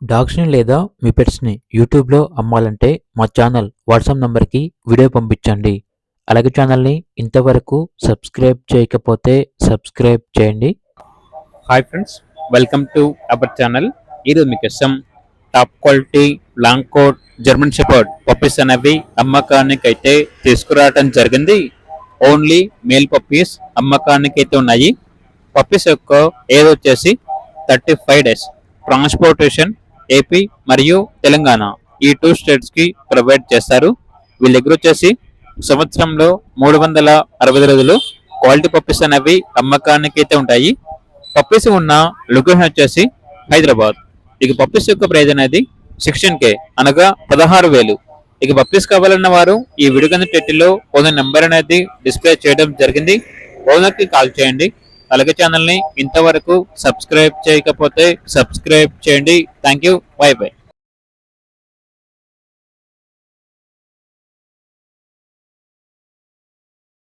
డాగ్స్‌ని లేదా మీ పెట్స్‌ని యూట్యూబ్‌లో అమ్మాలంటే మా ఛానల్ వాట్సాప్ నంబర్‌కి వీడియో పంపించండి. అలాగే ఛానల్‌ని ఇంతవరకు సబ్స్క్రైబ్ చేయకపోతే సబ్స్క్రైబ్ చేయండి. Hi friends, welcome to our channel. ఈరోజు మీకోసం top quality long coat German shepherd puppies అనేవి అమ్మకానికి అయితే తీసుకురావడం జరిగింది. ఓన్లీ మేల్ పప్పీస్ అమ్మకానికి అయితే ఉన్నాయి. పప్పీస్ యొక్క ఏజ్ వచ్చేసి 35 డేస్. ట్రాన్స్పోర్టేషన్ ఏపీ మరియు తెలంగాణ ఈ 2 స్టేట్స్కి ప్రొవైడ్ చేస్తారు. వీళ్ళ దగ్గర వచ్చేసి సంవత్సరంలో 360 రోజులు క్వాలిటీ పప్పీస్ అనేవి అమ్మకానికి అయితే ఉంటాయి. పప్పీస్ ఉన్న లొకేషన్ వచ్చేసి హైదరాబాద్. ఇక పప్పీస్ యొక్క ప్రైస్ అనేది 16K అనగా 16,000. ఇక పప్పీస్ కావాలన్న వారు ఈ వీడియో కింద టైటిల్లో ఓనర్ నెంబర్ అనేది డిస్ప్లే చేయడం జరిగింది. ఓనర్కి కాల్ చేయండి. అలాగే ఛానల్ని ఇంతవరకు సబ్స్క్రైబ్ చేయకపోతే సబ్స్క్రైబ్ చేయండి. Thank you. By by.